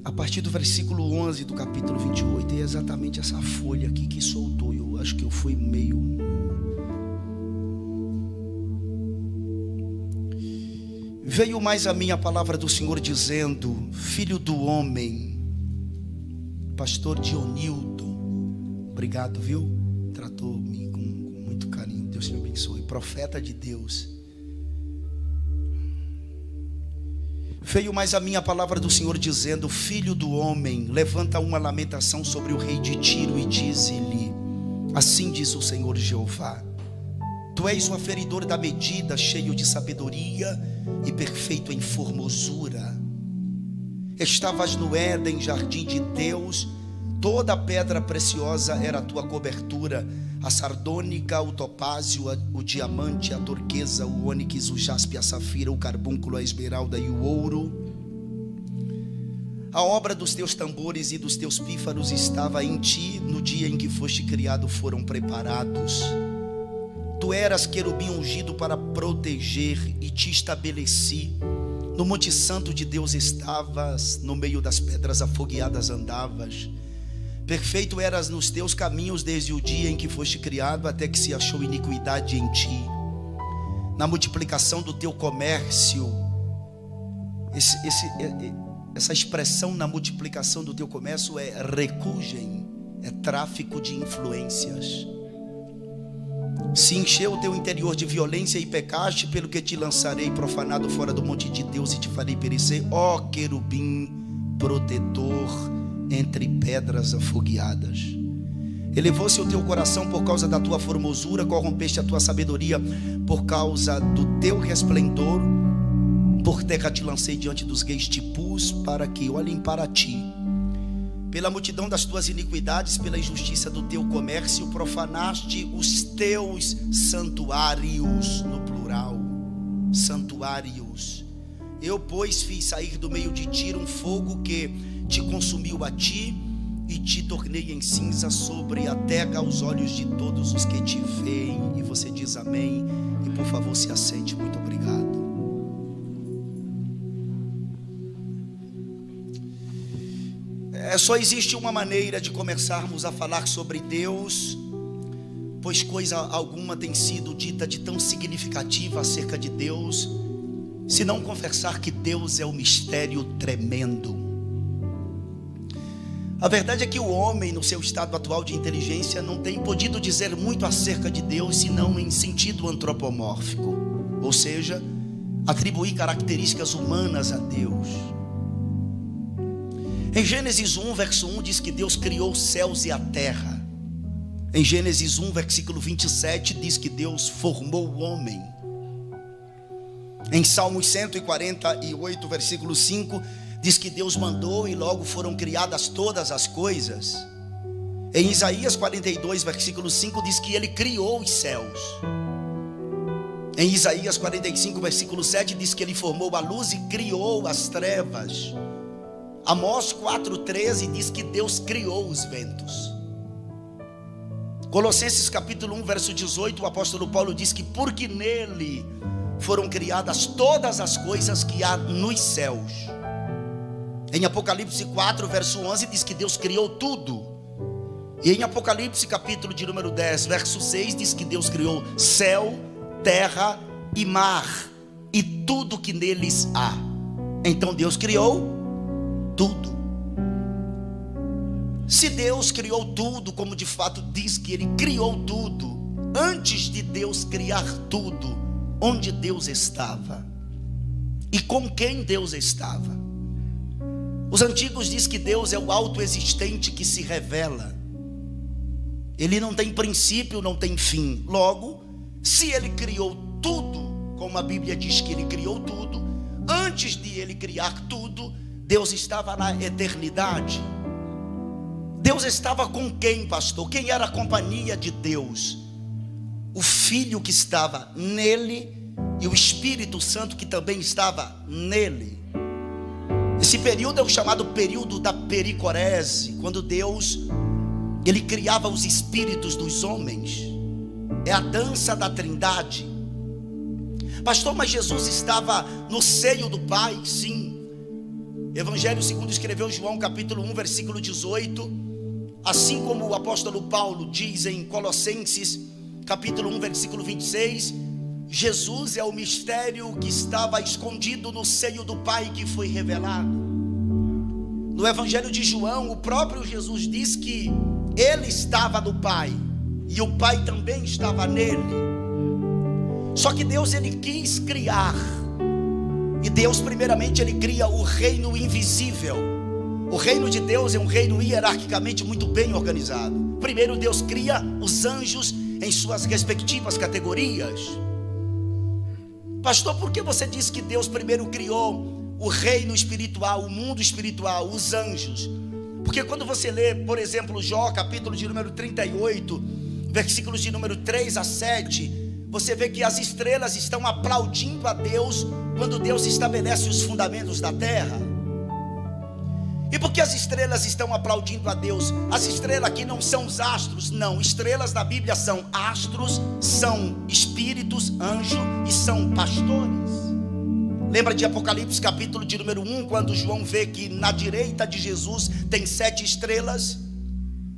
a partir do versículo 11 do capítulo 28, é exatamente essa folha aqui que soltou. Eu acho que eu fui meio... Veio mais a mim a palavra do Senhor dizendo: filho do homem, pastor Dionildo, obrigado, viu? Tratou-me com muito carinho, Deus te abençoe. Profeta de Deus. Veio mais a mim a palavra do Senhor dizendo: filho do homem, levanta uma lamentação sobre o rei de Tiro e dize-lhe: assim diz o Senhor Jeová, tu és o aferidor da medida, cheio de sabedoria e perfeito em formosura. Estavas no Éden, jardim de Deus, toda a pedra preciosa era a tua cobertura, a sardônica, o topázio, o diamante, a turquesa, o ônix, o jaspe, a safira, o carbúnculo, a esmeralda e o ouro. A obra dos teus tambores e dos teus pífaros estava em ti, no dia em que foste criado foram preparados. Tu eras querubim ungido para proteger, e te estabeleci. No monte santo de Deus estavas, no meio das pedras afogueadas andavas. Perfeito eras nos teus caminhos desde o dia em que foste criado, até que se achou iniquidade em ti. Na multiplicação do teu comércio, essa expressão na multiplicação do teu comércio é recugem, é tráfico de influências. Se encheu o teu interior de violência e pecaste, pelo que te lançarei profanado fora do monte de Deus e te farei perecer, ó querubim protetor entre pedras afogueadas. Elevou-se o teu coração por causa da tua formosura, corrompeste a tua sabedoria por causa do teu resplendor. Por terra te lancei diante dos reis, te pus para que olhem para ti. Pela multidão das tuas iniquidades, pela injustiça do teu comércio, profanaste os teus santuários, no plural, santuários. Eu, pois, fiz sair do meio de ti um fogo que te consumiu a ti, e te tornei em cinza sobre a terra aos olhos de todos os que te veem. E você diz amém, e por favor se assente. Muito obrigado. Só existe uma maneira de começarmos a falar sobre Deus, pois coisa alguma tem sido dita de tão significativa acerca de Deus, se não confessar que Deus é um mistério tremendo. A verdade é que o homem, no seu estado atual de inteligência, não tem podido dizer muito acerca de Deus, senão em sentido antropomórfico, ou seja, atribuir características humanas a Deus. Em Gênesis 1, verso 1 diz que Deus criou os céus e a terra. Em Gênesis 1, versículo 27 diz que Deus formou o homem. Em Salmos 148, versículo 5 diz que Deus mandou e logo foram criadas todas as coisas. Em Isaías 42, versículo 5 diz que Ele criou os céus. Em Isaías 45, versículo 7 diz que Ele formou a luz e criou as trevas. Amós 4,13 diz que Deus criou os ventos. Colossenses capítulo 1, verso 18, o apóstolo Paulo diz que porque nele foram criadas todas as coisas que há nos céus. Em Apocalipse 4, verso 11 diz que Deus criou tudo. E em Apocalipse capítulo de número 10, verso 6 diz que Deus criou céu, terra e mar, e tudo que neles há. Então Deus criou tudo. Se Deus criou tudo, como de fato diz que Ele criou tudo, antes de Deus criar tudo, onde Deus estava? E com quem Deus estava? Os antigos dizem que Deus é o autoexistente que se revela. Ele não tem princípio, não tem fim. Logo, se Ele criou tudo, como a Bíblia diz que Ele criou tudo, antes de Ele criar tudo, Deus estava na eternidade. Deus estava com quem, pastor? Quem era a companhia de Deus? O Filho que estava nele e o Espírito Santo que também estava nele. Esse período é o chamado período da pericorese, quando Deus, Ele criava os espíritos dos homens. É a dança da Trindade. Pastor, mas Jesus estava no seio do Pai? Sim. Evangelho segundo escreveu João, capítulo 1, versículo 18. Assim como o apóstolo Paulo diz em Colossenses, capítulo 1, versículo 26, Jesus é o mistério que estava escondido no seio do Pai, que foi revelado. No Evangelho de João, o próprio Jesus diz que ele estava no Pai e o Pai também estava nele. Só que Deus, ele quis criar, e Deus primeiramente ele cria o reino invisível. O reino de Deus é um reino hierarquicamente muito bem organizado. Primeiro Deus cria os anjos em suas respectivas categorias. Pastor, por que você diz que Deus primeiro criou o reino espiritual, o mundo espiritual, os anjos? Porque quando você lê, por exemplo, Jó, capítulo de número 38, versículos de número 3 a 7, você vê que as estrelas estão aplaudindo a Deus quando Deus estabelece os fundamentos da terra. E por que as estrelas estão aplaudindo a Deus? As estrelas aqui não são os astros, não. Estrelas na Bíblia são astros, são espíritos, anjos e são pastores. Lembra de Apocalipse capítulo de número 1, quando João vê que na direita de Jesus tem 7 estrelas?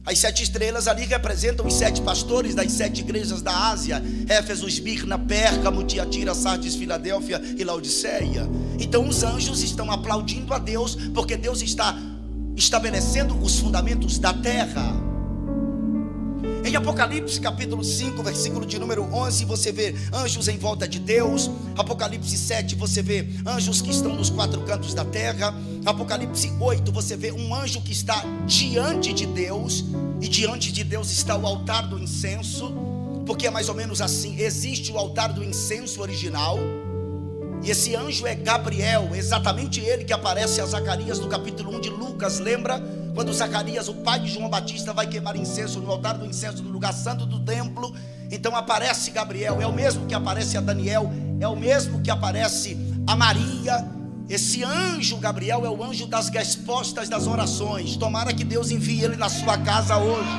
As 7 estrelas ali representam os 7 pastores das 7 igrejas da Ásia: Éfeso, Esmirna, Pérgamo, Tiatira, Sardes, Filadélfia e Laodiceia. Então os anjos estão aplaudindo a Deus, porque Deus está estabelecendo os fundamentos da terra. Em Apocalipse capítulo 5, versículo de número 11, você vê anjos em volta de Deus. Apocalipse 7, você vê anjos que estão nos 4 cantos da terra. Apocalipse 8, você vê um anjo que está diante de Deus, e diante de Deus está o altar do incenso, porque é mais ou menos assim: existe o altar do incenso original, e esse anjo é Gabriel, exatamente ele que aparece a Zacarias no capítulo 1 de Lucas. Lembra? Quando Zacarias, o pai de João Batista, vai queimar incenso no altar do incenso do lugar santo do templo, então aparece Gabriel. É o mesmo que aparece a Daniel, é o mesmo que aparece a Maria. Esse anjo Gabriel é o anjo das respostas das orações. Tomara que Deus envie ele na sua casa hoje.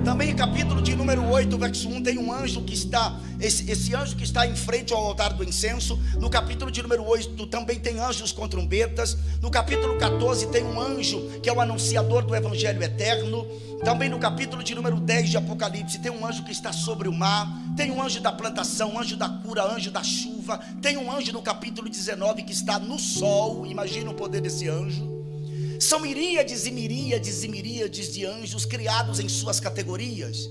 Também em capítulo de número 8, verso 1, tem um anjo que está, esse anjo que está em frente ao altar do incenso. No capítulo de número 8 também tem anjos com trombetas. No capítulo 14 tem um anjo que é o anunciador do evangelho eterno. Também no capítulo de número 10 de Apocalipse tem um anjo que está sobre o mar. Tem um anjo da plantação, anjo da cura, anjo da chuva. Tem um anjo no capítulo 19 que está no sol. Imagina o poder desse anjo. São miríades e miríades e miríades de anjos criados em suas categorias.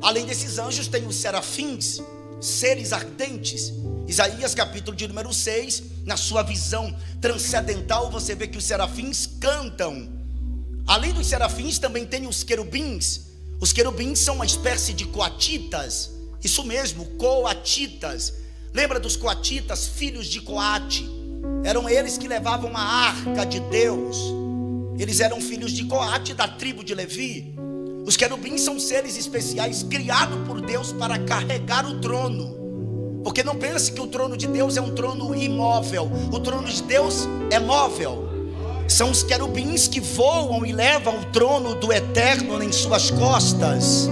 Além desses anjos tem os serafins, seres ardentes. Isaías capítulo de número 6, na sua visão transcendental, você vê que os serafins cantam. Além dos serafins também tem os querubins. Os querubins são uma espécie de coatitas. Isso mesmo, coatitas. Lembra dos coatitas, filhos de Coate? Eram eles que levavam a arca de Deus. Eles eram filhos de Coate, da tribo de Levi. Os querubins são seres especiais criados por Deus para carregar o trono. Porque não pense que o trono de Deus é um trono imóvel. O trono de Deus é móvel. São os querubins que voam e levam o trono do eterno em suas costas.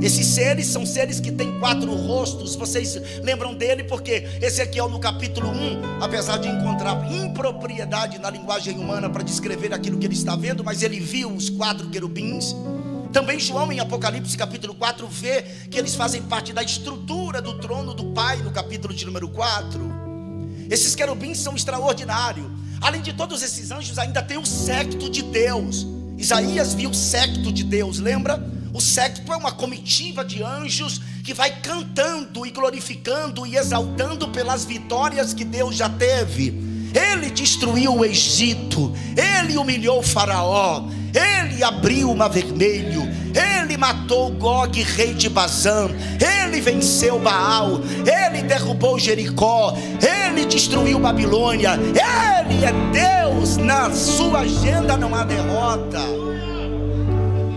Esses seres são seres que têm 4 rostos. Vocês lembram dele porque Ezequiel no capítulo 1, apesar de encontrar impropriedade na linguagem humana para descrever aquilo que ele está vendo, mas ele viu os 4 querubins. Também João em Apocalipse capítulo 4 vê que eles fazem parte da estrutura do trono do Pai no capítulo de número 4. Esses querubins são extraordinários. Além de todos esses anjos, ainda tem o séquito de Deus. Isaías viu o séquito de Deus, lembra? O séquito é uma comitiva de anjos que vai cantando e glorificando e exaltando pelas vitórias que Deus já teve. Ele destruiu o Egito, ele humilhou o Faraó, ele abriu o Mar Vermelho, ele matou Gog, rei de Bazã, ele venceu Baal, ele derrubou Jericó, ele destruiu Babilônia. Ele é Deus, na sua agenda não há derrota.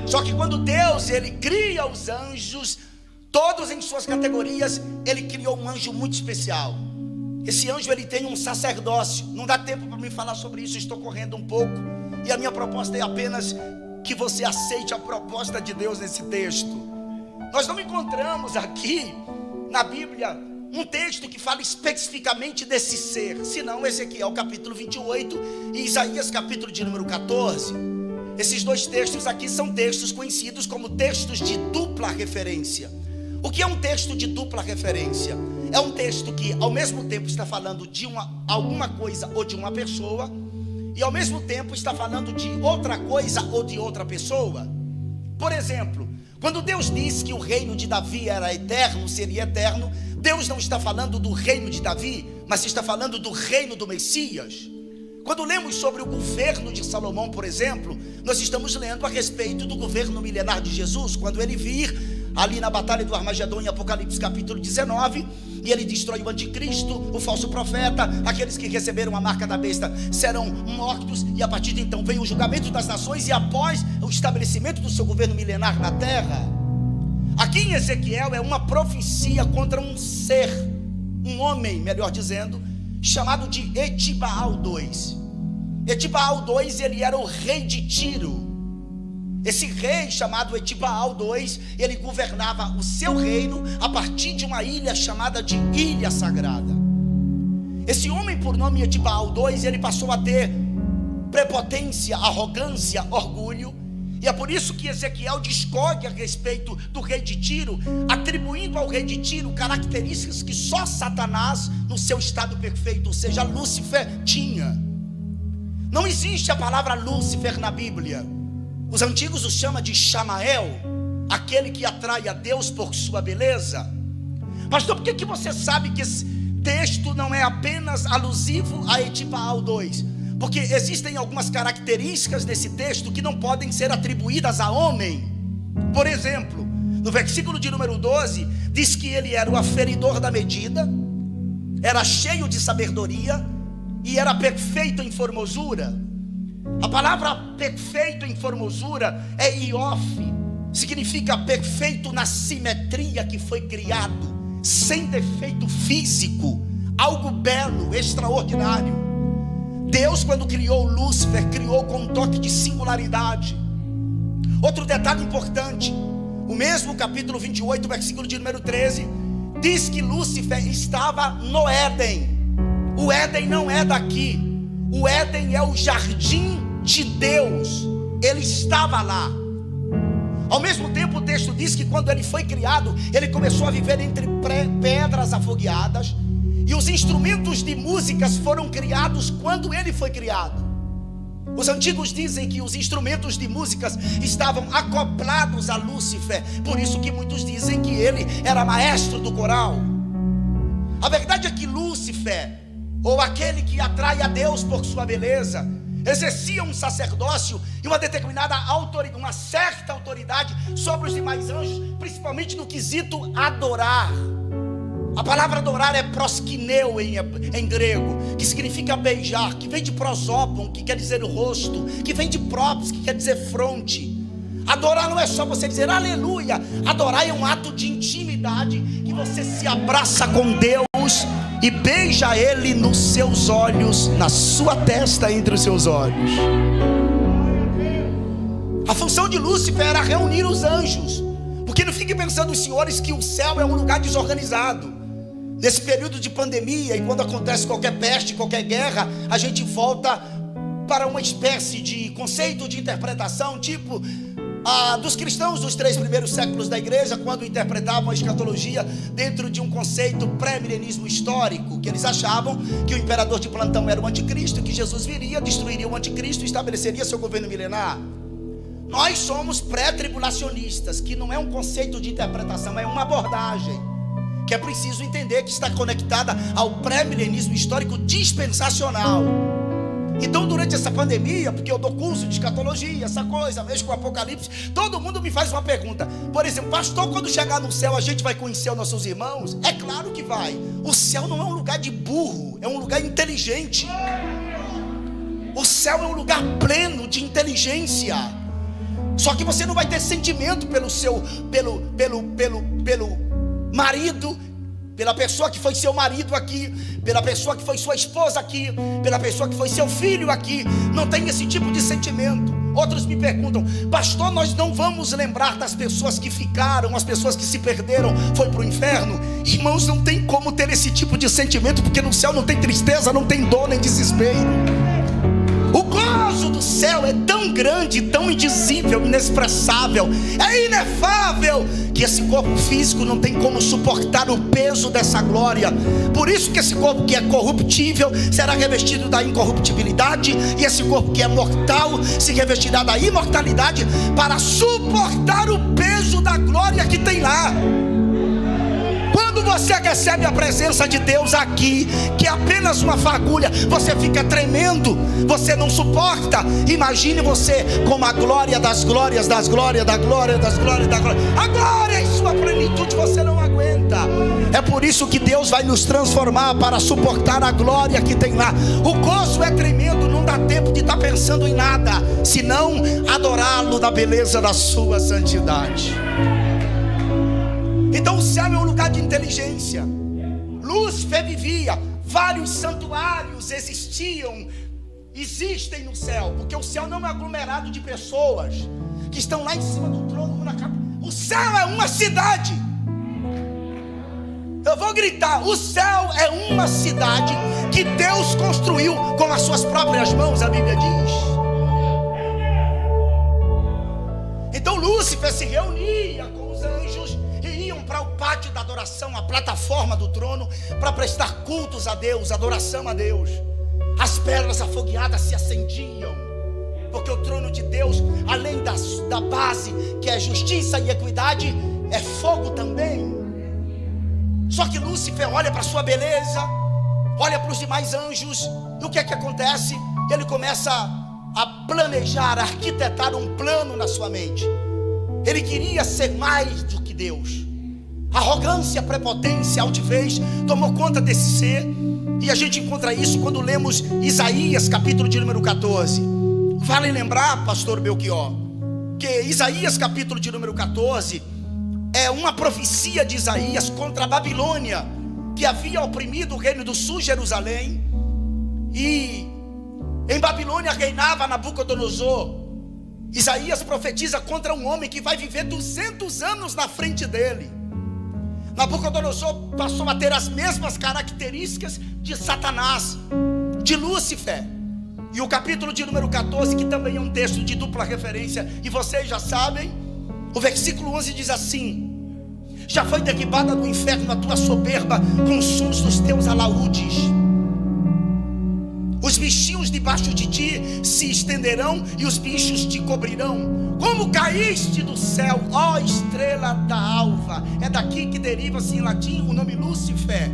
Só que quando Deus ele cria os anjos, todos em suas categorias, ele criou um anjo muito especial. Esse anjo ele tem um sacerdócio. Não dá tempo para me falar sobre isso, estou correndo um pouco. E a minha proposta é apenas que você aceite a proposta de Deus nesse texto. Nós não encontramos aqui na Bíblia um texto que fala especificamente desse ser, senão Ezequiel capítulo 28 e Isaías capítulo de número 14. Esses dois textos aqui são textos conhecidos como textos de dupla referência. O que é um texto de dupla referência? É um texto que ao mesmo tempo está falando de alguma coisa ou de uma pessoa, e ao mesmo tempo está falando de outra coisa ou de outra pessoa. Por exemplo, quando Deus diz que o reino de Davi era eterno, seria eterno, Deus não está falando do reino de Davi, mas está falando do reino do Messias. Quando lemos sobre o governo de Salomão, por exemplo, nós estamos lendo a respeito do governo milenar de Jesus, quando ele vir ali na batalha do Armagedon em Apocalipse capítulo 19, e ele destrói o anticristo, o falso profeta, aqueles que receberam a marca da besta serão mortos, e a partir de então vem o julgamento das nações, e após o estabelecimento do seu governo milenar na terra. Aqui em Ezequiel é uma profecia contra um ser, um homem, melhor dizendo, chamado de Etibaal II. Etibaal II, ele era o rei de Tiro. Esse rei chamado Etibaal II, ele governava o seu reino a partir de uma ilha chamada de Ilha Sagrada. Esse homem por nome Etibaal II, ele passou a ter prepotência, arrogância, orgulho, e é por isso que Ezequiel discorre a respeito do rei de Tiro, atribuindo ao rei de Tiro características que só Satanás, no seu estado perfeito, ou seja, Lúcifer, tinha. Não existe a palavra Lúcifer na Bíblia. Os antigos o chamam de Chamael, aquele que atrai a Deus por sua beleza. Pastor, por que você sabe que esse texto não é apenas alusivo a Etibaal II? Porque existem algumas características desse texto que não podem ser atribuídas a homem. Por exemplo, no versículo de número 12, diz que ele era o aferidor da medida, era cheio de sabedoria e era perfeito em formosura. A palavra perfeito em formosura é iof, significa perfeito na simetria que foi criado, sem defeito físico, algo belo, extraordinário. Deus, quando criou Lúcifer, criou com um toque de singularidade. Outro detalhe importante, o mesmo capítulo 28, versículo de número 13, diz que Lúcifer estava no Éden. O Éden não é daqui, o Éden é o jardim de Deus, ele estava lá. Ao mesmo tempo o texto diz que quando ele foi criado, ele começou a viver entre pedras afogueadas, e os instrumentos de músicas foram criados quando ele foi criado. Os antigos dizem que os instrumentos de músicas estavam acoplados a Lúcifer, por isso que muitos dizem que ele era maestro do coral. A verdade é que Lúcifer, ou aquele que atrai a Deus por sua beleza, exercia um sacerdócio e uma determinada autoridade, uma certa autoridade sobre os demais anjos, principalmente no quesito adorar. A palavra adorar é proskineu em grego, que significa beijar, que vem de prosópon, que quer dizer rosto, que vem de própos, que quer dizer fronte. Adorar não é só você dizer aleluia. Adorar é um ato de intimidade, que você se abraça com Deus e beija Ele nos seus olhos, na sua testa, entre os seus olhos. A função de Lúcifer era reunir os anjos, porque não fiquem pensando os senhores que o céu é um lugar desorganizado. Nesse período de pandemia, e quando acontece qualquer peste, qualquer guerra, a gente volta para uma espécie de conceito de interpretação, tipo dos cristãos dos 3 primeiros séculos da igreja, quando interpretavam a escatologia dentro de um conceito pré-milenismo histórico, que eles achavam que o imperador de plantão era o anticristo, que Jesus viria, destruiria o anticristo e estabeleceria seu governo milenar. Nós somos pré-tribulacionistas, que não é um conceito de interpretação, é uma abordagem que é preciso entender, que está conectada ao pré-milenismo histórico dispensacional. Então, durante essa pandemia, porque eu dou curso de escatologia, essa coisa, vejo com o Apocalipse, todo mundo me faz uma pergunta. Por exemplo, pastor, quando chegar no céu, a gente vai conhecer os nossos irmãos? É claro que vai. O céu não é um lugar de burro, é um lugar inteligente. O céu é um lugar pleno de inteligência. Só que você não vai ter sentimento pelo marido, pela pessoa que foi seu marido aqui, pela pessoa que foi sua esposa aqui, pela pessoa que foi seu filho aqui. Não tem esse tipo de sentimento. Outros me perguntam: pastor, nós não vamos lembrar das pessoas que ficaram, as pessoas que se perderam, foi para o inferno? Irmãos, não tem como ter esse tipo de sentimento, porque no céu não tem tristeza, não tem dor nem desespero. O gozo do céu é tão grande, tão indizível, inexpressável, é inefável, que esse corpo físico não tem como suportar o peso dessa glória. Por isso que esse corpo que é corruptível será revestido da incorruptibilidade, e esse corpo que é mortal se revestirá da imortalidade, para suportar o peso da glória que tem lá. Quando você recebe a presença de Deus aqui, que é apenas uma fagulha, você fica tremendo, você não suporta. Imagine você com a glória das glórias, das glórias, da glória, das glórias, da glória. A glória em sua plenitude você não aguenta. É por isso que Deus vai nos transformar para suportar a glória que tem lá. O gozo é tremendo, não dá tempo de estar pensando em nada, senão adorá-lo na beleza da sua santidade. Então o céu é um lugar de inteligência. Lúcifer vivia, vários santuários existem no céu, porque o céu não é um aglomerado de pessoas que estão lá em cima do trono. O céu é uma cidade. Eu vou gritar: o céu é uma cidade que Deus construiu com as suas próprias mãos, a Bíblia diz. Então Lúcifer se reunia com os anjos e iam para o pátio da adoração, a plataforma do trono, para prestar cultos a Deus, adoração a Deus. As pedras afogueadas se acendiam, porque o trono de Deus, além da base que é justiça e equidade, é fogo também. Só que Lúcifer olha para a sua beleza, olha para os demais anjos, e o que é que acontece? Ele começa a planejar, a arquitetar um plano na sua mente. Ele queria ser mais do que Deus. Arrogância, prepotência, altivez tomou conta desse ser. E a gente encontra isso quando lemos Isaías, capítulo de número 14. Vale lembrar, pastor Belchior, que Isaías, capítulo de número 14, é uma profecia de Isaías contra a Babilônia, que havia oprimido o reino do sul, Jerusalém. E em Babilônia reinava Nabucodonosor. Isaías profetiza contra um homem que vai viver 200 anos na frente dele. Nabucodonosor passou a ter as mesmas características de Satanás, de Lúcifer. E o capítulo de número 14, que também é um texto de dupla referência, e vocês já sabem, o versículo 11 diz assim: já foi derribada no inferno a tua soberba com os sons dos teus alaúdes. Os bichinhos debaixo de ti se estenderão e os bichos te cobrirão. Como caíste do céu, ó estrela da alva. É daqui que deriva-se em latim o nome Lúcifer.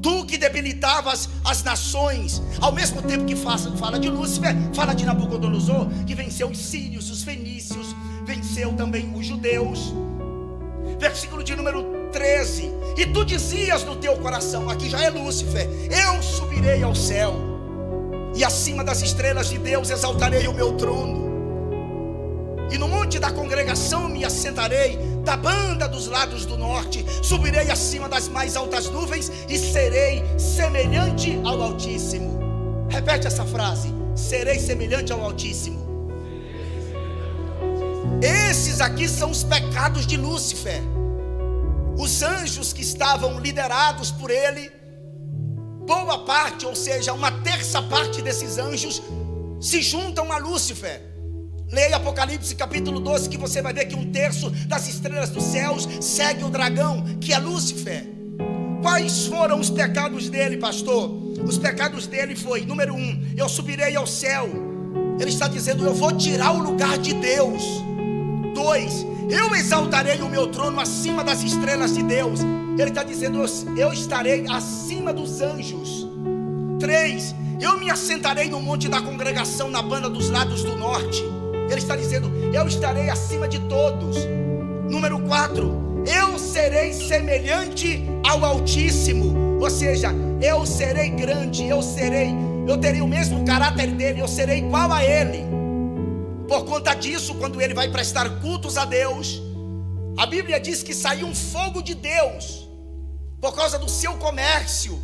Tu que debilitavas as nações. Ao mesmo tempo que fala de Lúcifer, fala de Nabucodonosor, que venceu os sírios, os fenícios, venceu também os judeus. Versículo de número 13: e tu dizias no teu coração, aqui já é Lúcifer, eu subirei ao céu, e acima das estrelas de Deus exaltarei o meu trono, e no monte da congregação me assentarei, da banda dos lados do norte, subirei acima das mais altas nuvens, e serei semelhante ao Altíssimo. Repete essa frase: serei semelhante ao Altíssimo. Esses aqui são os pecados de Lúcifer. Os anjos que estavam liderados por ele, boa parte, ou seja, uma terça parte desses anjos se juntam a Lúcifer. Leia Apocalipse capítulo 12, que você vai ver que um terço das estrelas dos céus segue o dragão, que é Lúcifer. Quais foram os pecados dele, pastor? Os pecados dele foi, número 1, eu subirei ao céu. Ele está dizendo, eu vou tirar o lugar de Deus. 2, eu exaltarei o meu trono acima das estrelas de Deus. Ele está dizendo, eu estarei acima dos anjos. 3, eu me assentarei no monte da congregação, na banda dos lados do norte. Ele está dizendo, eu estarei acima de todos. Número 4, eu serei semelhante ao Altíssimo. Ou seja, eu serei grande, eu terei o mesmo caráter dele, eu serei igual a ele. Por conta disso, quando ele vai prestar cultos a Deus, a Bíblia diz que saiu um fogo de Deus, por causa do seu comércio.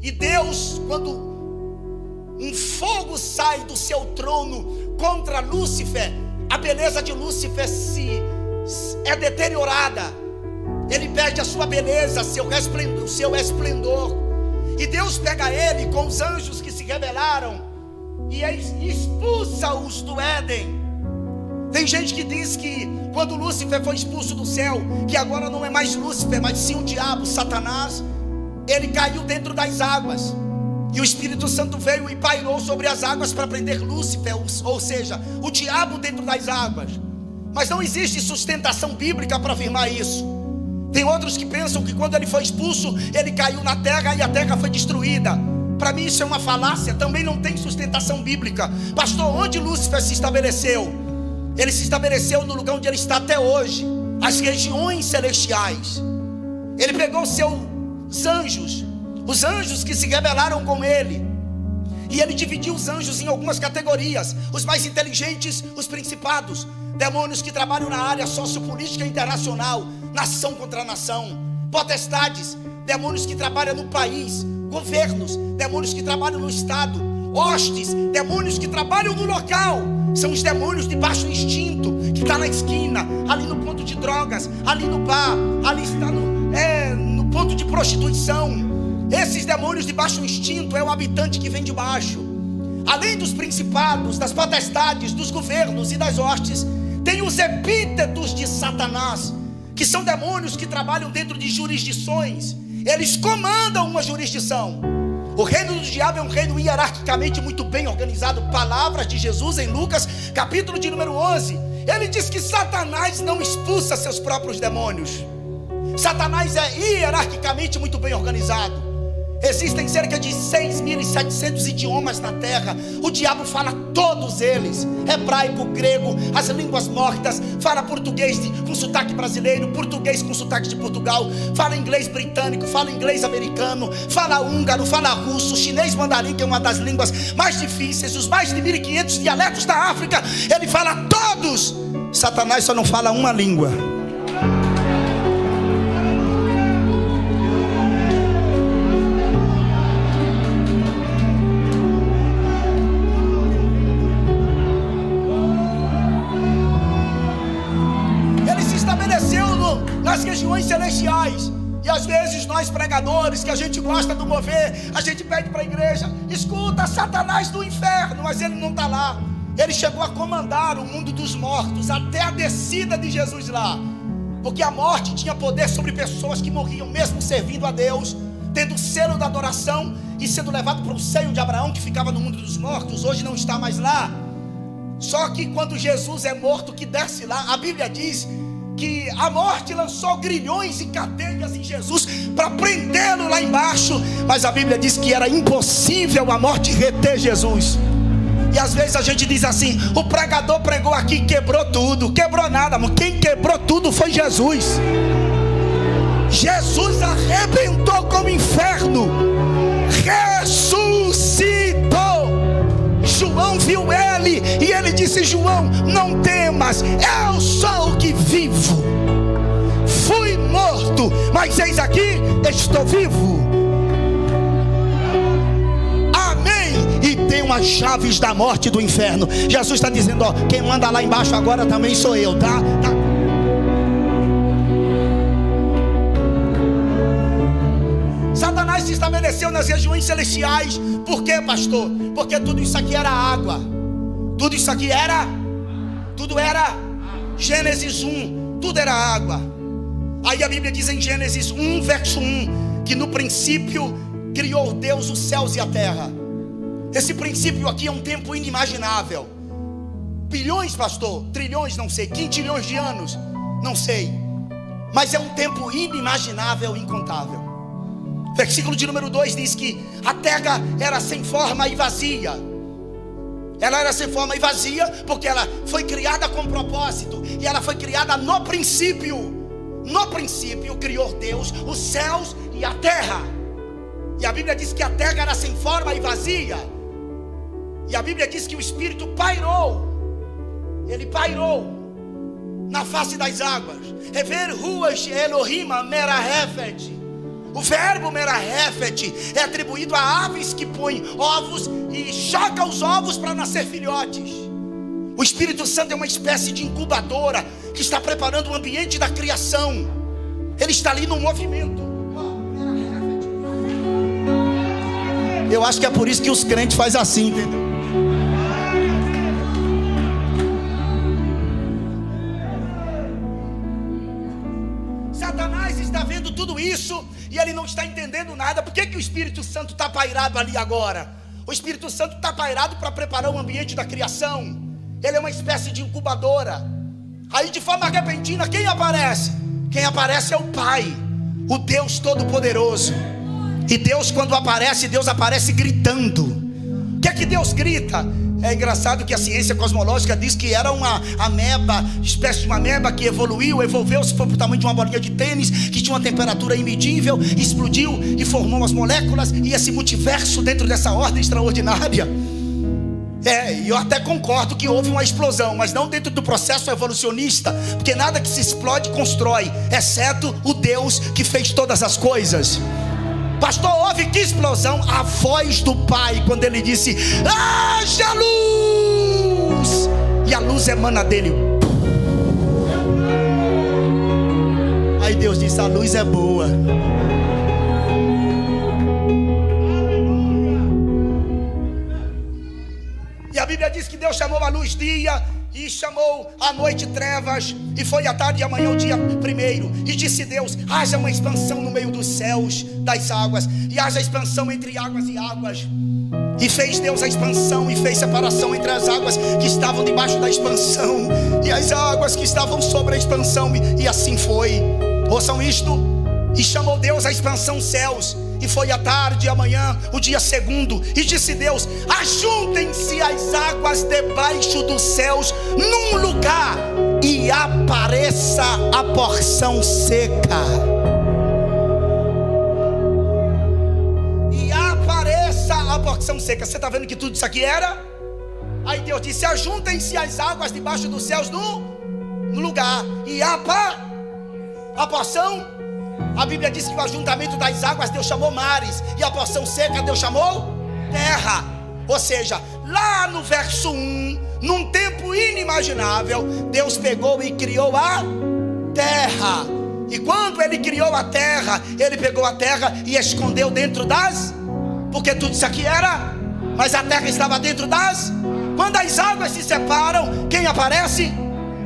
E Deus, quando um fogo sai do seu trono contra Lúcifer, a beleza de Lúcifer é deteriorada. Ele perde a sua beleza, o seu esplendor. E Deus pega ele com os anjos que se rebelaram e expulsa-os do Éden. Tem gente que diz que quando Lúcifer foi expulso do céu, que agora não é mais Lúcifer, mas sim o diabo, Satanás, ele caiu dentro das águas. E o Espírito Santo veio e pairou sobre as águas para prender Lúcifer, ou seja, o diabo dentro das águas. Mas não existe sustentação bíblica para afirmar isso. Tem outros que pensam que quando ele foi expulso, ele caiu na terra e a terra foi destruída. Para mim isso é uma falácia, também não tem sustentação bíblica. Pastor, onde Lúcifer se estabeleceu? Ele se estabeleceu no lugar onde ele está até hoje, as regiões celestiais. Ele pegou seus anjos, os anjos que se rebelaram com ele, e ele dividiu os anjos em algumas categorias: os mais inteligentes, os principados, demônios que trabalham na área sociopolítica internacional, nação contra nação, potestades, demônios que trabalham no país, governos, demônios que trabalham no estado, hostes, demônios que trabalham no local. São os demônios de baixo instinto, que está na esquina, ali no ponto de drogas, ali no bar, ali está no ponto de prostituição. Esses demônios de baixo instinto é o habitante que vem de baixo. Além dos principados, das potestades, dos governos e das hostes, tem os epítetos de Satanás, que são demônios que trabalham dentro de jurisdições. Eles comandam uma jurisdição. O reino do diabo é um reino hierarquicamente muito bem organizado. Palavras de Jesus em Lucas, capítulo de número 11. Ele diz que Satanás não expulsa seus próprios demônios. Satanás é hierarquicamente muito bem organizado. Existem cerca de 6.700 idiomas na terra. O diabo fala todos eles: hebraico, grego, as línguas mortas. Fala português com sotaque brasileiro, português com sotaque de Portugal, fala inglês britânico, fala inglês americano, fala húngaro, fala russo, chinês mandarim, que é uma das línguas mais difíceis, os mais de 1.500 dialetos da África. Ele fala todos. Satanás só não fala uma língua. Nas regiões celestiais. E às vezes nós pregadores, que a gente gosta do mover, a gente pede para a igreja: escuta, Satanás do inferno. Mas ele não está lá. Ele chegou a comandar o mundo dos mortos até a descida de Jesus lá, porque a morte tinha poder sobre pessoas que morriam mesmo servindo a Deus, tendo o selo da adoração e sendo levado para o seio de Abraão, que ficava no mundo dos mortos. Hoje não está mais lá. Só que quando Jesus é morto, que desce lá, a Bíblia diz que a morte lançou grilhões e cadeias em Jesus para prendê-lo lá embaixo. Mas a Bíblia diz que era impossível a morte reter Jesus. E às vezes a gente diz assim: o pregador pregou aqui, quebrou tudo. Quebrou nada, mas quem quebrou tudo foi Jesus. Jesus arrebentou com o inferno, ressuscitou. João viu ele e ele disse: João, não temas, eu sou o que vivo. Fui morto, mas eis aqui, estou vivo. Amém. E tenho as chaves da morte e do inferno. Jesus está dizendo: ó, quem manda lá embaixo agora também sou eu, tá? Satanás se estabeleceu nas regiões celestiais. Por quê, pastor? Porque tudo isso aqui era água. Tudo isso aqui era, tudo era Gênesis 1, tudo era água. Aí a Bíblia diz em Gênesis 1, verso 1, que no princípio criou Deus os céus e a terra. Esse princípio aqui é um tempo inimaginável. Bilhões, pastor, trilhões, não sei, quintilhões de anos, não sei. Mas é um tempo inimaginável, incontável. Versículo de número 2 diz que a terra era sem forma e vazia. Ela era sem forma e vazia porque ela foi criada com propósito. E ela foi criada no princípio. No princípio criou Deus os céus e a terra. E a Bíblia diz que a terra era sem forma e vazia. E a Bíblia diz que o Espírito pairou. Ele pairou na face das águas. Rever ruas Elohim merahefet. O verbo merahefet é atribuído a aves que põem ovos e chocam os ovos para nascer filhotes. O Espírito Santo é uma espécie de incubadora que está preparando o ambiente da criação. Ele está ali no movimento. Eu acho que é por isso que os crentes fazem assim, entendeu? Satanás está vendo tudo isso e ele não está entendendo nada. Por que o Espírito Santo está pairado ali agora? O Espírito Santo está pairado para preparar o ambiente da criação. Ele é uma espécie de incubadora. Aí de forma repentina, quem aparece? Quem aparece é o Pai, o Deus Todo-Poderoso. E Deus, quando aparece, Deus aparece gritando. O que é que Deus grita? É engraçado que a ciência cosmológica diz que era uma ameba, espécie de uma ameba que evolveu-se, foi para o tamanho de uma bolinha de tênis, que tinha uma temperatura imedível, explodiu e formou as moléculas e esse multiverso dentro dessa ordem extraordinária. E eu até concordo que houve uma explosão, mas não dentro do processo evolucionista, porque nada que se explode constrói, exceto o Deus que fez todas as coisas. Pastor, houve que explosão? A voz do Pai, quando ele disse: haja luz! E a luz emana dele. Aí Deus disse: a luz é boa. E a Bíblia diz que Deus chamou a luz dia e chamou a noite trevas, e foi a tarde e amanhã o dia primeiro. E disse Deus: haja uma expansão no meio dos céus, das águas, e haja expansão entre águas e águas. E fez Deus a expansão, e fez separação entre as águas que estavam debaixo da expansão e as águas que estavam sobre a expansão, e assim foi. Ouçam isto. E chamou Deus a expansão céus, e foi a tarde e amanhã o dia segundo. E disse Deus: ajuntem-se as águas debaixo dos céus num lugar, e apareça a porção seca. E apareça a porção seca. Você está vendo que tudo isso aqui era? Aí Deus disse: ajuntem-se as águas debaixo dos céus no lugar, e a porção. A Bíblia diz que o ajuntamento das águas Deus chamou mares, e a porção seca Deus chamou terra. Ou seja, lá no verso 1, num tempo inimaginável, Deus pegou e criou a terra. E quando ele criou a terra, ele pegou a terra e escondeu dentro das... Porque tudo isso aqui era... Mas a terra estava dentro das... Quando as águas se separam, quem aparece?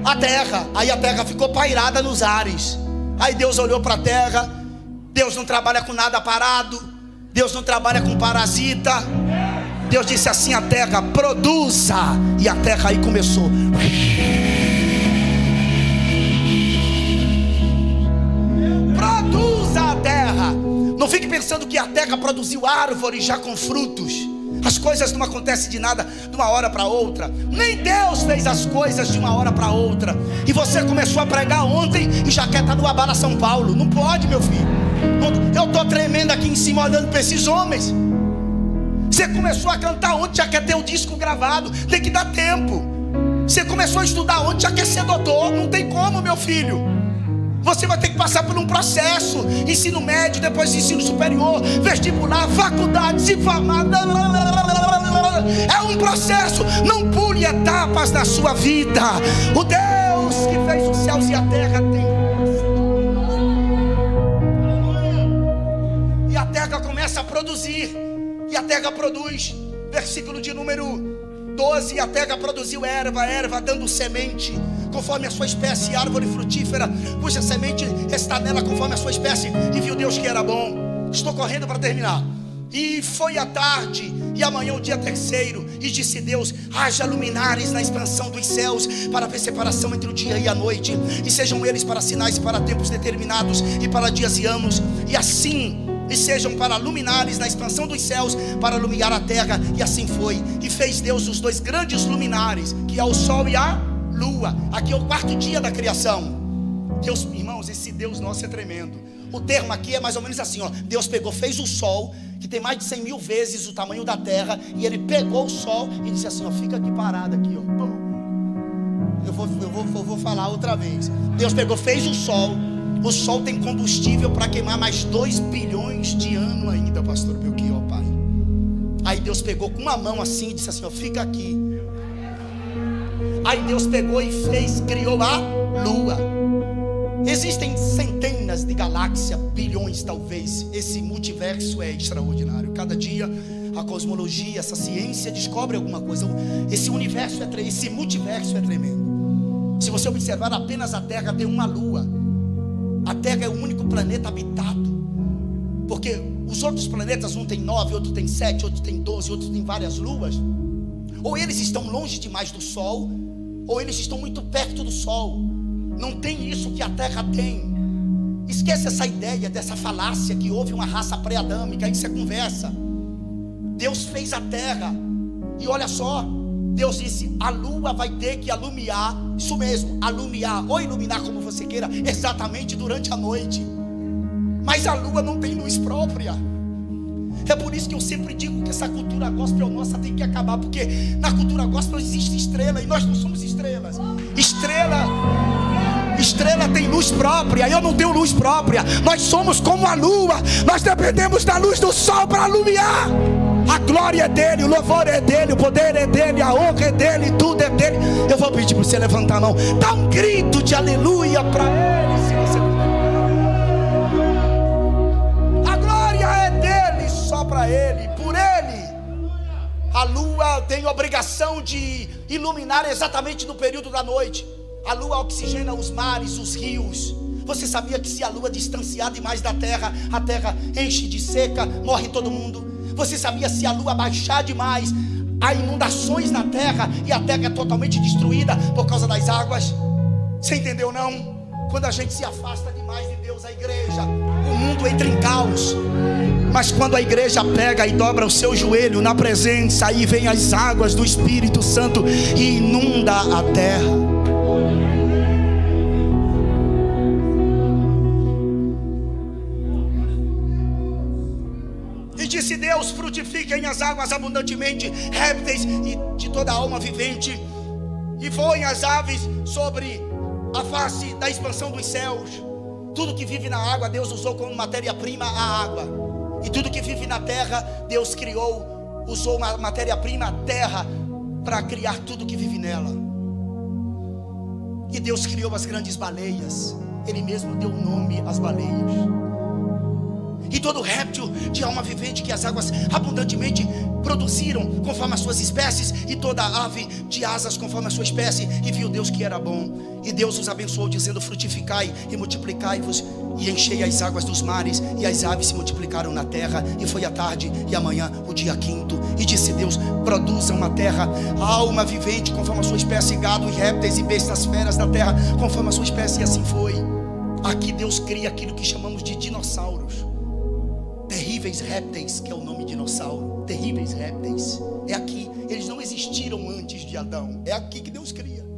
A terra. Aí a terra ficou pairada nos ares. Aí Deus olhou para a terra. Deus não trabalha com nada parado. Deus não trabalha com parasita. Deus disse assim: a terra produza. E a terra aí começou. Produza a terra. Não fique pensando que a terra produziu árvores já com frutos. As coisas não acontecem de nada de uma hora para outra. Nem Deus fez as coisas de uma hora para outra. E você começou a pregar ontem e já quer estar no Abara São Paulo. Não pode, meu filho. Eu estou tremendo aqui em cima olhando para esses homens. Você começou a cantar ontem, já quer ter o disco gravado. Tem que dar tempo. Você começou a estudar ontem, já quer ser doutor. Não tem como, meu filho. Você vai ter que passar por um processo. Ensino médio, depois ensino superior, vestibular, faculdade, se formar. É um processo. Não pule etapas na sua vida. O Deus que fez os céus e a terra tem. E a terra começa a produzir. E a terra produz. Versículo de número 12. E a terra produziu erva dando semente conforme a sua espécie, árvore frutífera, cuja semente está nela conforme a sua espécie. E viu Deus que era bom. Estou correndo para terminar. E foi a tarde e amanhã o dia terceiro. E disse Deus: haja luminares na expansão dos céus, para ver separação entre o dia e a noite, e sejam eles para sinais e para tempos determinados, e para dias e anos. E assim, e sejam para luminares na expansão dos céus, para iluminar a terra. E assim foi. E fez Deus os dois grandes luminares, que é o sol e a lua. Aqui é o quarto dia da criação. Deus, irmãos, esse Deus nosso é tremendo. O termo aqui é mais ou menos assim, ó. Deus pegou, fez o sol, que tem mais de 100 mil vezes o tamanho da terra, e ele pegou o sol e disse assim, ó, fica aqui parado aqui, ó. Eu vou falar outra vez. Deus pegou, fez o sol, O Sol tem combustível para queimar mais 2 bilhões de anos ainda, pastor Belchior, pai. Aí Deus pegou com uma mão assim e disse assim, ó, fica aqui. Aí Deus pegou e criou a Lua. Existem centenas de galáxias, bilhões talvez. Esse multiverso é extraordinário. Cada dia a cosmologia, essa ciência descobre alguma coisa. Esse universo esse multiverso é tremendo. Se você observar, apenas a Terra tem uma Lua. A Terra é o único planeta habitado. Porque os outros planetas, um tem 9, outro tem 7, outro tem 12, outro tem várias luas. Ou eles estão longe demais do Sol, ou eles estão muito perto do Sol. Não tem isso que a Terra tem. Esquece essa ideia, dessa falácia que houve uma raça pré-adâmica. Isso é conversa. Deus fez a Terra. E olha só, Deus disse, a Lua vai ter que alumiar. Isso mesmo, alumiar, ou iluminar como você queira, exatamente durante a noite. Mas a Lua não tem luz própria. É por isso que eu sempre digo que essa cultura gospel nossa tem que acabar. Porque na cultura gospel existe estrela e nós não somos estrelas. Estrela tem luz própria, eu não tenho luz própria. Nós somos como a Lua. Nós dependemos da luz do Sol para alumiar. A glória é dele, o louvor é dele, o poder é dele, a honra é dele, tudo é dele. Eu vou pedir para você levantar a mão. Dá um grito de aleluia para ele, se você puder. A glória é dele, só para ele, por ele. A lua tem obrigação de iluminar exatamente no período da noite. A lua oxigena os mares, os rios. Você sabia que se a lua distanciar demais da terra, a terra enche de seca, morre todo mundo? Você sabia se a lua baixar demais, há inundações na terra e a terra é totalmente destruída por causa das águas? Você entendeu não? Quando a gente se afasta demais de Deus, a igreja, o mundo entra em caos. Mas quando a igreja pega e dobra o seu joelho na presença, aí vem as águas do Espírito Santo e inunda a terra. E disse Deus, frutifiquem as águas abundantemente, répteis e de toda alma vivente, e voem as aves sobre a face da expansão dos céus. Tudo que vive na água, Deus usou como matéria-prima a água. E tudo que vive na terra, Deus usou uma matéria-prima, a terra, para criar tudo que vive nela. E Deus criou as grandes baleias. Ele mesmo deu nome às baleias. E todo réptil de alma vivente que as águas abundantemente produziram conforme as suas espécies, e toda ave de asas conforme a sua espécie. E viu Deus que era bom. E Deus os abençoou dizendo, frutificai e multiplicai-vos e enchei as águas dos mares. E as aves se multiplicaram na terra. E foi a tarde e amanhã o dia quinto. E disse Deus, produzam na terra alma vivente conforme a sua espécie, gado e répteis e bestas feras da terra conforme a sua espécie. E assim foi. Aqui Deus cria aquilo que chamamos de dinossauros. Terríveis répteis, que é o nome dinossauro. Terríveis répteis. É aqui. Eles não existiram antes de Adão. É aqui que Deus cria.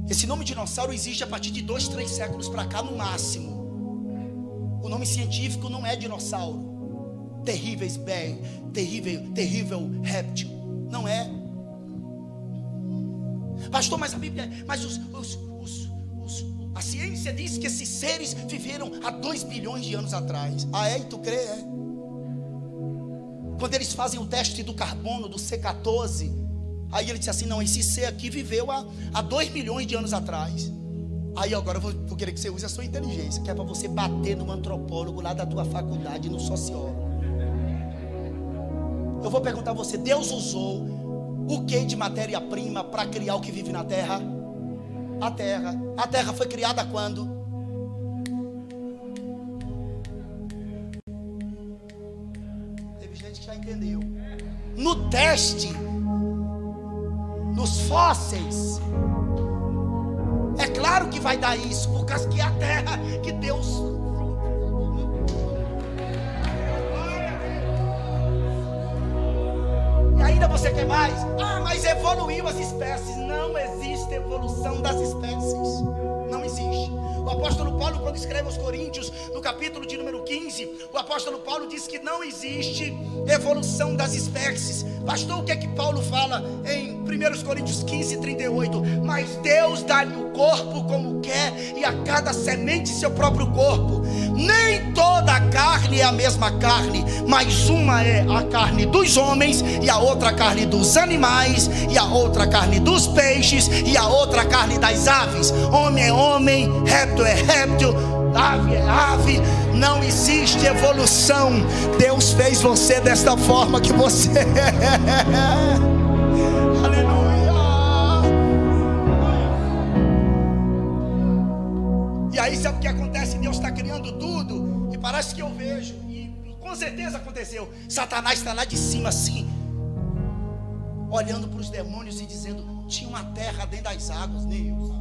Esse nome dinossauro existe a partir de 2, 3 séculos para cá no máximo. O nome científico não é dinossauro. Terrível réptil. Não é. Pastor, mas a Bíblia, a ciência diz que esses seres viveram há 2 bilhões de anos atrás. Ah, é? E tu crê? É? Quando eles fazem o teste do carbono, do C14, aí ele diz assim, não, esse ser aqui viveu há 2 milhões de anos atrás. Aí agora eu vou querer que você use a sua inteligência, que é para você bater no antropólogo lá da tua faculdade, no sociólogo. Eu vou perguntar a você, Deus usou o que de matéria-prima para criar o que vive na terra? A terra. A terra foi criada quando? Teve gente que já entendeu. No teste, nos fósseis, é claro que vai dar isso, por causa que é a terra que Deus... E ainda você quer mais? Ah, mas evoluiu as espécies. Não existe evolução das espécies. Não existe. O apóstolo Paulo, quando escreve aos Coríntios, no capítulo de número 15, o apóstolo Paulo diz que não existe evolução das espécies. Pastor, o que é que Paulo fala em 1 1 Coríntios 15:38. Mas Deus dá-lhe o corpo como quer, e a cada semente seu próprio corpo. Nem toda a carne é a mesma carne, mas uma é a carne dos homens, e a outra a carne dos animais, e a outra a carne dos peixes, e a outra a carne das aves. Homem é homem, réptil é réptil, ave é ave. Não existe evolução. Deus fez você desta forma que você é. Aleluia. E aí sabe o que acontece? Deus está criando tudo, e parece que eu vejo, e com certeza aconteceu, Satanás está lá de cima assim, olhando para os demônios e dizendo: tinha uma terra dentro das águas, Deus.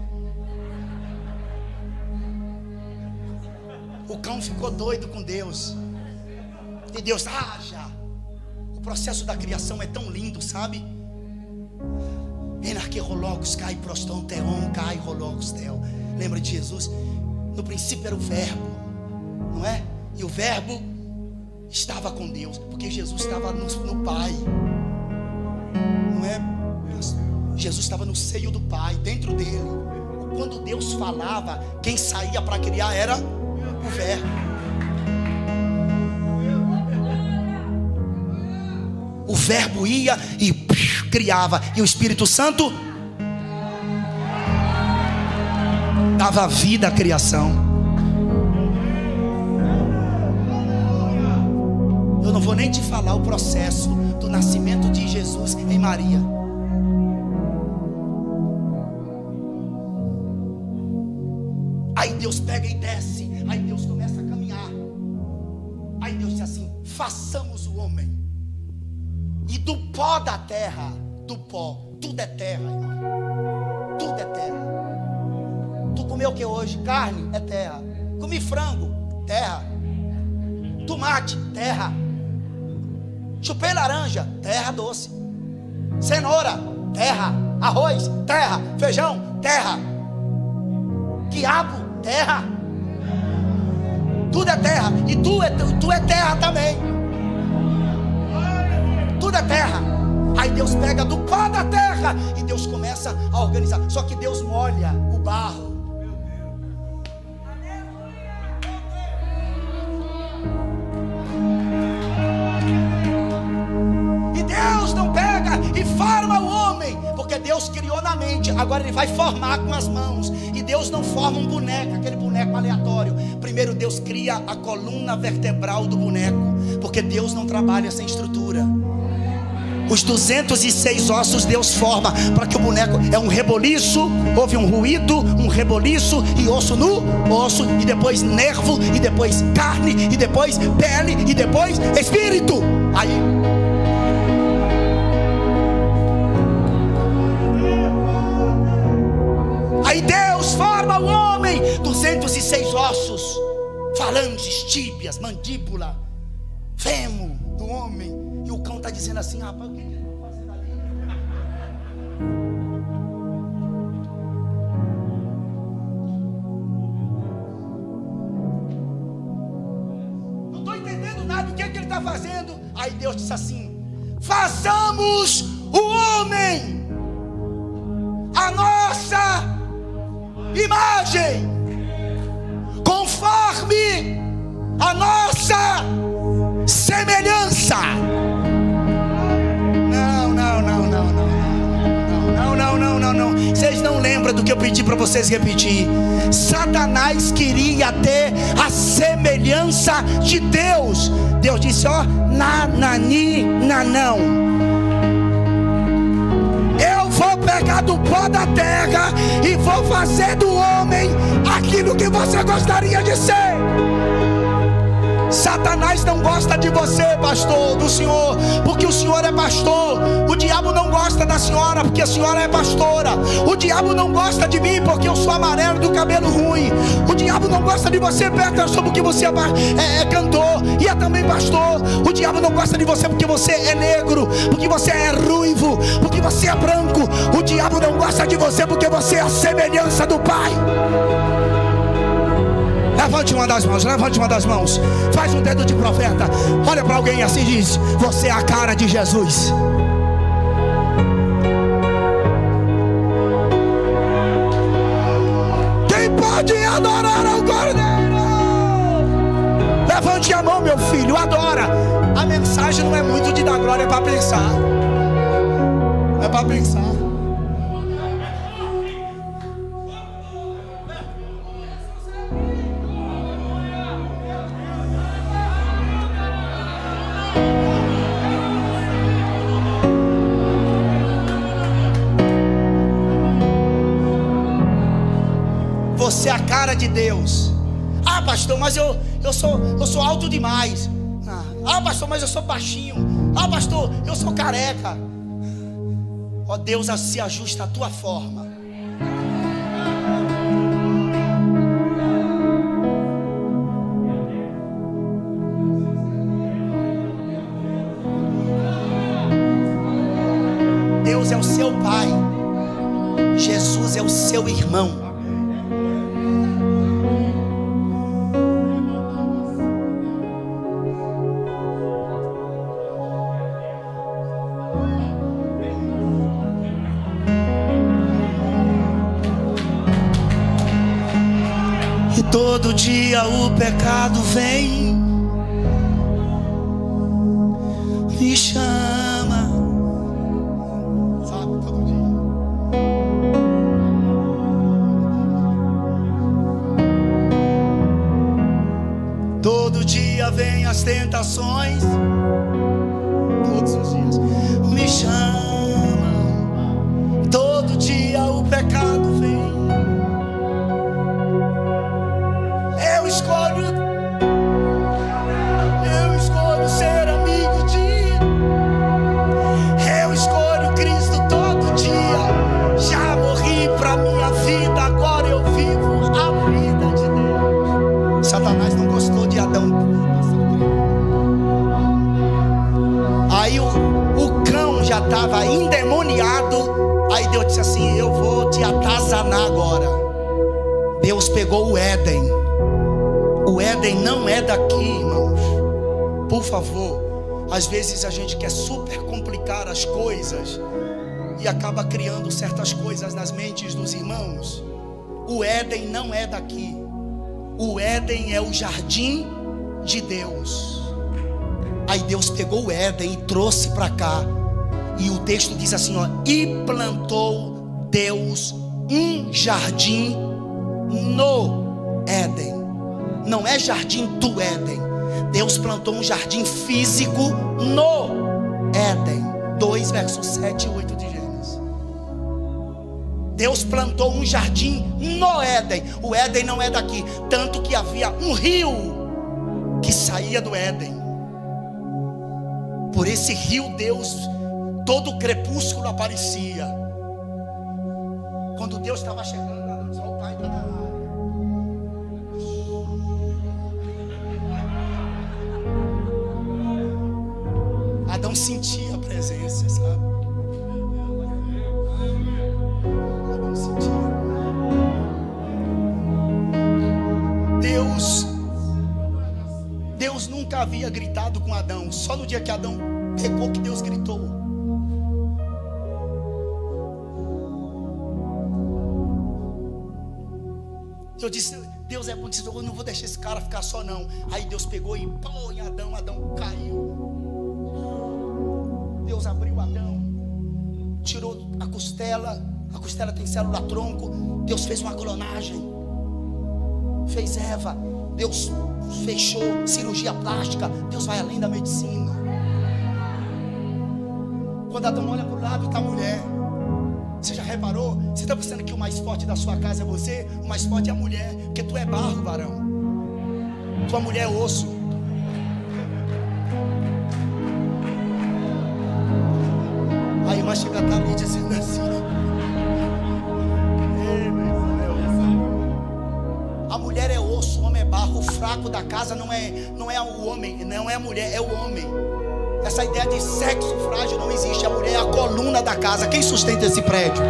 O cão ficou doido com Deus. E Deus, já. O processo da criação é tão lindo, sabe? Enarquerologos cai proston teon cai rologos tel. Lembra de Jesus? No princípio era o verbo, não é? E o verbo estava com Deus, porque Jesus estava no Pai, não é? Jesus estava no seio do Pai, dentro dele. Quando Deus falava, quem saía para criar era o verbo. O verbo ia e criava, e o Espírito Santo dava vida à criação. Eu não vou nem te falar o processo do nascimento de Jesus em Maria. Aí Deus pega e desce. Aí Deus começa a caminhar. Aí Deus diz assim: façamos o homem. E do pó da terra, do pó, tudo é terra, irmão. Tudo é terra. Tu comeu o que hoje? Carne, é terra. Comi frango, terra. Tomate, terra. Chupei laranja, terra doce. Cenoura, terra. Arroz, terra. Feijão, terra. Quiabo, terra. Tudo é terra. E tu é terra também. Tudo é terra. Aí Deus pega do pó da terra e Deus começa a organizar. Só que Deus molha o barro. E Deus não pega e forma o homem, porque Deus criou na mente. Agora Ele vai formar com as mãos. E Deus não forma um boneco, aquele boneco aleatório. Primeiro Deus cria a coluna vertebral do boneco, porque Deus não trabalha sem estrutura. Os 206 ossos Deus forma para que o boneco é um reboliço. Houve um ruído, um reboliço, e osso no osso, e depois nervo, e depois carne, e depois pele, e depois espírito. Aí Deus forma o homem, 206 ossos, falanges, tíbias, mandíbula, fêmur do homem. E o cão está dizendo assim: rapaz, o que ele está fazendo ali? Não estou entendendo nada do que ele está fazendo. Aí Deus disse assim: façamos o homem a nossa imagem, conforme a nossa semelhança. Não. Vocês não lembram do que eu pedi para vocês repetir? Satanás queria ter a semelhança de Deus. Deus disse: ó, nanani, nanão. Eu vou pegar do pó da terra e vou fazer do homem aquilo que você gostaria de ser. Satanás não gosta de você, pastor, do senhor, porque o senhor é pastor. O diabo não gosta da senhora, porque a senhora é pastora. O diabo não gosta de mim, porque eu sou amarelo do cabelo ruim. O diabo não gosta de você, Peterson, porque você é cantor e é também pastor. O diabo não gosta de você porque você é negro, porque você é ruivo, porque você é branco. O diabo não gosta de você porque você é a semelhança do Pai. Levante uma das mãos, levante uma das mãos. Faz um dedo de profeta. Olha para alguém assim e diz: você é a cara de Jesus. Pode adorar ao Cordeiro. Levante a mão, meu filho, adora. A mensagem não é muito de dar glória, é para pensar. É para pensar. Você é a cara de Deus. Ah, pastor, mas eu sou alto demais. Ah, pastor, mas eu sou baixinho. Ah, pastor, eu sou careca. Ó, Deus se ajusta à tua forma. Deus é o seu pai. Jesus é o seu irmão. Todo dia o pecado vem, me chama, sabe, todo dia. Todo dia vem as tentações, todos os dias me chama. Todo dia o pecado vem. Eu escolho ser amigo de. Eu escolho Cristo todo dia. Já morri pra minha vida, agora eu vivo a vida de Deus. Satanás não gostou de Adão. Aí o cão já estava endemoniado. Aí Deus disse assim: eu vou te atazanar agora. Deus pegou o Éden. O Éden não é daqui, irmãos. Por favor, às vezes a gente quer super complicar as coisas e acaba criando certas coisas nas mentes dos irmãos. O Éden não é daqui. O Éden é o jardim de Deus. Aí Deus pegou o Éden e trouxe para cá. E o texto diz assim, ó: e plantou Deus um jardim no Éden. Não é jardim do Éden. Deus plantou um jardim físico no Éden. 2 versos 7 e 8 de Gênesis. Deus plantou um jardim no Éden. O Éden não é daqui. Tanto que havia um rio que saía do Éden. Por esse rio Deus, todo crepúsculo aparecia. Quando Deus estava chegando, Adão disse: o pai está na área. Adão sentia a presença, sabe? Adão sentia. Deus nunca havia gritado com Adão. Só no dia que Adão pecou que Deus gritou. Eu disse: Deus é bom. Disse: eu não vou deixar esse cara ficar só não. Aí Deus pegou e pô em Adão. Adão caiu. Deus abriu Adão, tirou a costela tem célula tronco. Deus fez uma clonagem, fez Eva. Deus fechou cirurgia plástica. Deus vai além da medicina. Quando Adão olha para o lado, está a mulher. Você já reparou? Você está pensando que o mais forte da sua casa é você? O mais forte é a mulher, porque tu é barro, varão. Tua mulher é osso. A irmã chega a estar ali dizendo assim: a mulher é osso, o homem é barro. O fraco da casa não é o homem, não é a mulher, é o homem. Essa ideia de sexo frágil não existe. A mulher é a coluna da casa. Quem sustenta esse prédio?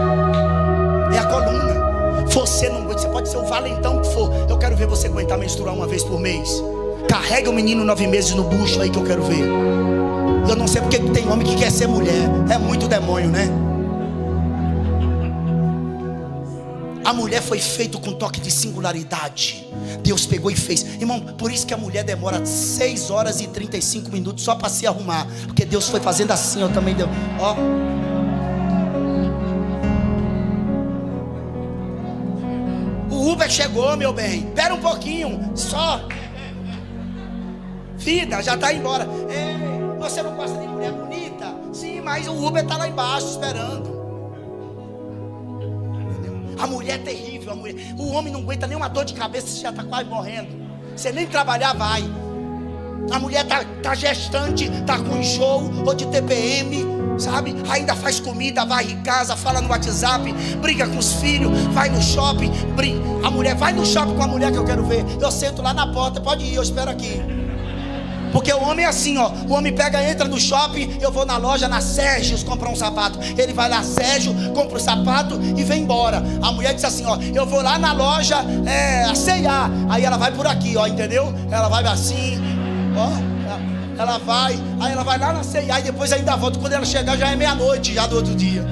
É a coluna. Você não aguenta, você pode ser o valentão que for. Eu quero ver você aguentar menstruar uma vez por mês. Carrega o menino 9 meses no bucho aí que eu quero ver. Eu não sei porque tem homem que quer ser mulher. É muito demônio, né? A mulher foi feita com toque de singularidade. Deus pegou e fez. Irmão, por isso que a mulher demora 6 horas e 35 minutos só para se arrumar. Porque Deus foi fazendo assim, ó, também deu. Ó. O Uber chegou, meu bem. Espera um pouquinho, só. Vida, já está embora. Ei, você não gosta de mulher bonita? Sim, mas o Uber está lá embaixo esperando. A mulher é terrível, o homem não aguenta nem uma dor de cabeça, você já está quase morrendo. Você nem trabalhar vai. A mulher tá gestante, tá com enjoo ou de TPM, sabe? Ainda faz comida, varre casa, fala no WhatsApp, briga com os filhos, vai no shopping, briga. A mulher vai no shopping com a mulher que eu quero ver. Eu sento lá na porta, pode ir, eu espero aqui. Porque o homem é assim, ó. O homem pega, entra no shopping. Eu vou na loja, na Sérgio, comprar um sapato. Ele vai lá, Sérgio, compra o sapato e vem embora. A mulher diz assim, ó: eu vou lá na loja, a C&A. Aí ela vai por aqui, ó, entendeu? Ela vai assim, ó. Ela vai, aí ela vai lá na C&A e depois ainda volta. Quando ela chegar já é meia-noite, já do outro dia.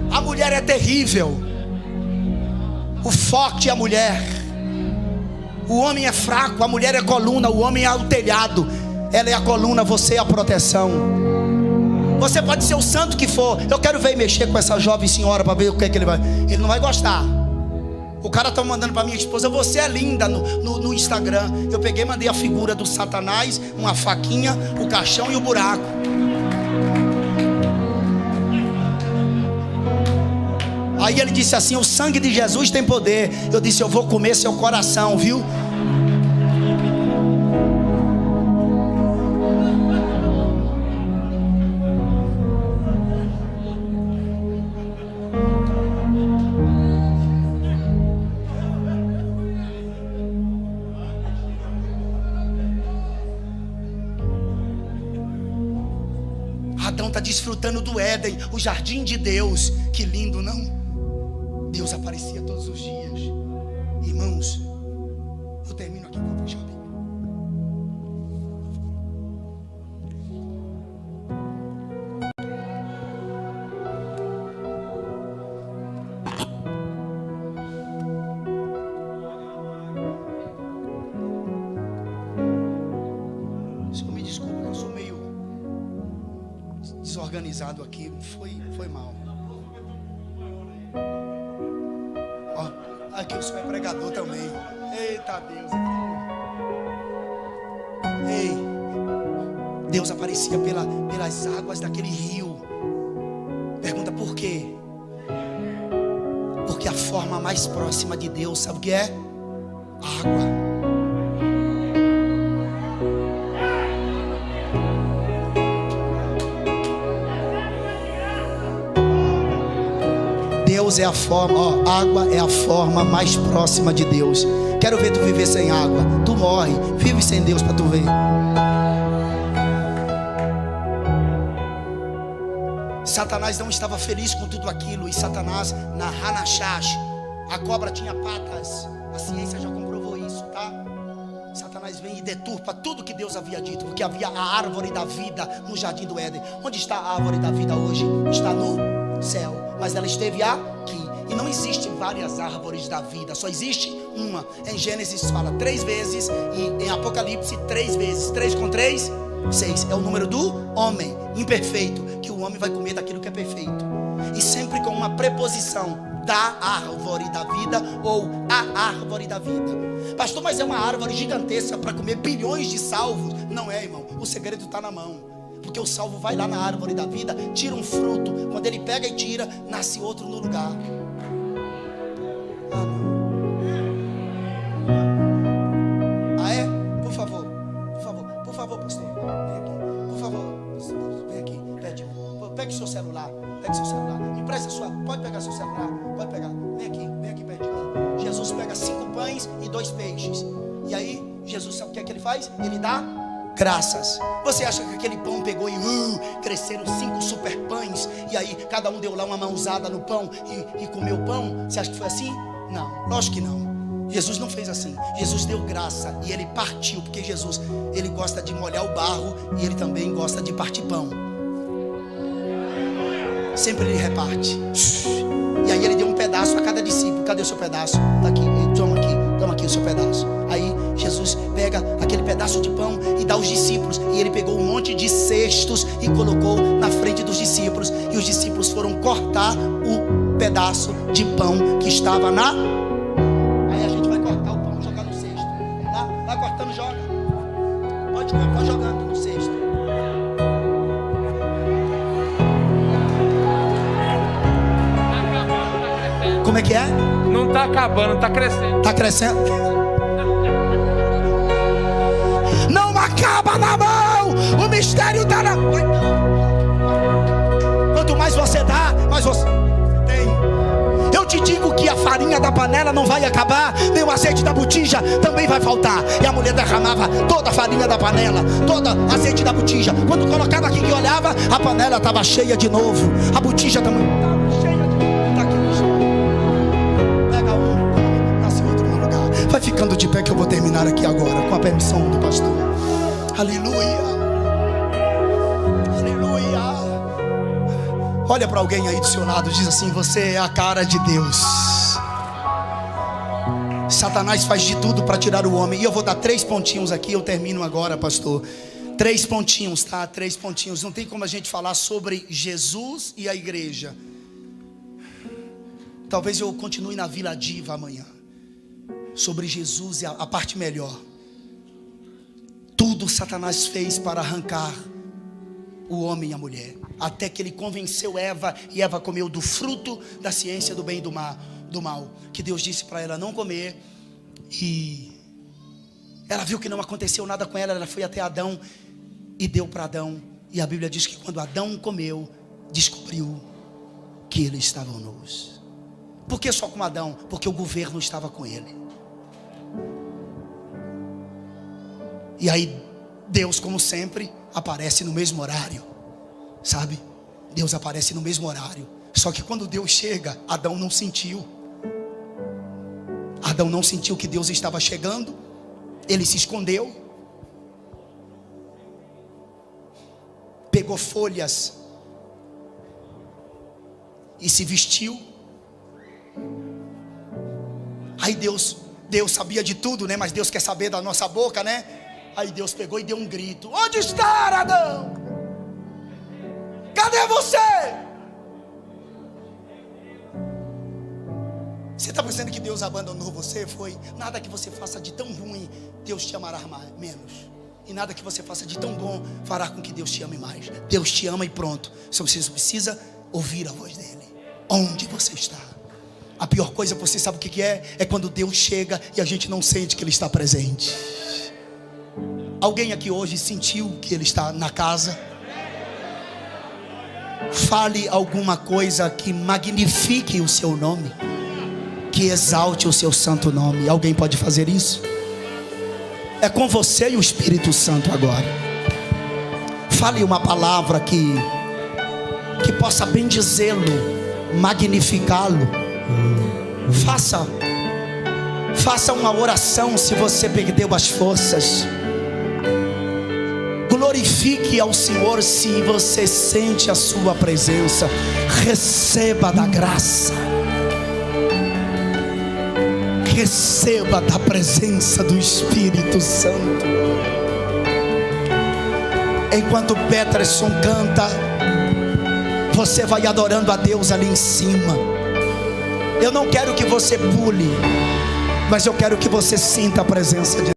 A mulher é terrível. O forte é a mulher. O homem é fraco, a mulher é coluna, o homem é o telhado. Ela é a coluna, você é a proteção. Você pode ser o santo que for. Eu quero ver mexer com essa jovem senhora para ver o que é que ele vai. Ele não vai gostar. O cara tá mandando para minha esposa: você é linda no Instagram. Eu peguei, mandei a figura do Satanás, uma faquinha, o caixão e o buraco. Aí ele disse assim: o sangue de Jesus tem poder. Eu disse: eu vou comer seu coração, viu? Adão está desfrutando do Éden, o jardim de Deus. Que lindo, não? Deus aparecia todos os dias. Irmãos, eu termino aqui, vou fechar a Bíblia. Senhor, me desculpa, eu sou meio desorganizado aqui. Foi mal. Aqui o senhor é pregador também. Eita Deus. Ei, Deus aparecia pelas águas daquele rio. Pergunta por quê? Porque a forma mais próxima de Deus, sabe o que é? Água. Deus é a forma, ó, água é a forma mais próxima de Deus. Quero ver tu viver sem água. Tu morre, vive sem Deus para tu ver. Satanás não estava feliz com tudo aquilo. E Satanás, na Hanashash, a cobra tinha patas. A ciência já comprovou isso, tá? Satanás vem e deturpa tudo que Deus havia dito. Porque havia a árvore da vida no jardim do Éden. Onde está a árvore da vida hoje? Está no céu. Mas ela esteve aqui. E não existe várias árvores da vida, só existe uma. Em Gênesis fala 3 vezes, e em Apocalipse 3 vezes. 3 com 3, 6. É o número do homem imperfeito, que o homem vai comer daquilo que é perfeito. E sempre com uma preposição: da árvore da vida ou a árvore da vida. Pastor, mas é uma árvore gigantesca para comer bilhões de salvos. Não é, irmão, o segredo está na mão. Porque o salvo vai lá na árvore da vida, tira um fruto. Quando ele pega e tira, nasce outro no lugar. Ah, é? Por favor, pastor, vem aqui. Por favor, vem aqui, pede. Pegue seu celular, empresta sua, pode pegar seu celular, pode pegar. Vem aqui perto de mim. Jesus pega 5 pães e 2 peixes. E aí, Jesus sabe o que é que ele faz? Ele dá graças. Você acha que aquele pão pegou e cresceram 5 super pães, e aí cada um deu lá uma mãozada no pão e comeu o pão? Você acha que foi assim? Não, lógico que não. Jesus não fez assim. Jesus deu graça e ele partiu, porque Jesus, ele gosta de molhar o barro e ele também gosta de partir pão. Sempre ele reparte. E aí ele deu um pedaço a cada discípulo. Cadê o seu pedaço? Está aqui, toma aqui o seu pedaço. Aí Jesus pega aquele pedaço de pão e dá aos discípulos. E ele pegou um monte de cestos e colocou na frente dos discípulos. E os discípulos foram cortar o pedaço de pão que estava na... Aí a gente vai cortar o pão, jogar no cesto. Lá cortando, joga. Pode jogando no cesto. Como é que é? Não está acabando, está crescendo. Está crescendo. Não acaba na mão. O mistério está na... Quanto mais você dá, mais você tem. Eu te digo que a farinha da panela não vai acabar, nem o azeite da botija também vai faltar. E a mulher derramava toda a farinha da panela, todo o azeite da botija. Quando colocava aqui que olhava, a panela estava cheia de novo. A botija também estava cheia de novo. Está aqui no chão. Pega um, nasce outro no lugar. Vai ficando de pé que eu vou terminar aqui agora, com a permissão do pastor. Aleluia. Olha para alguém aí do seu lado, diz assim: você é a cara de Deus. Satanás faz de tudo para tirar o homem. E eu vou dar 3 pontinhos aqui, eu termino agora, pastor. 3 pontinhos, tá? 3 pontinhos. Não tem como a gente falar sobre Jesus e a igreja. Talvez eu continue na Vila Diva amanhã. Sobre Jesus e a parte melhor. Tudo Satanás fez para arrancar o homem e a mulher, até que ele convenceu Eva, e Eva comeu do fruto da ciência do bem e do mal, que Deus disse para ela não comer, e ela viu que não aconteceu nada com ela. Ela foi até Adão e deu para Adão, e a Bíblia diz que quando Adão comeu, descobriu que eles estavam nus. Por que só com Adão? Porque o governo estava com ele. E aí Deus, como sempre, aparece no mesmo horário, sabe? Deus aparece no mesmo horário. Só que quando Deus chega, Adão não sentiu. Adão não sentiu que Deus estava chegando. Ele se escondeu. Pegou folhas e se vestiu. Aí Deus sabia de tudo, né? Mas Deus quer saber da nossa boca, né? Aí Deus pegou e deu um grito: onde está Adão? Cadê você? Você está pensando que Deus abandonou você? Foi nada que você faça de tão ruim, Deus te amará menos. E nada que você faça de tão bom fará com que Deus te ame mais. Deus te ama e pronto. Só você precisa ouvir a voz dele. Onde você está? A pior coisa, você sabe o que é? É quando Deus chega e a gente não sente que ele está presente. Alguém aqui hoje sentiu que ele está na casa? Fale alguma coisa que magnifique o seu nome, que exalte o seu santo nome. Alguém pode fazer isso? É com você e o Espírito Santo agora. Fale uma palavra que possa bendizê-lo, magnificá-lo. Faça uma oração se você perdeu as forças. Glorifique ao Senhor se você sente a sua presença. Receba da graça. Receba da presença do Espírito Santo. Enquanto Peterson canta, você vai adorando a Deus ali em cima. Eu não quero que você pule, mas eu quero que você sinta a presença de Deus.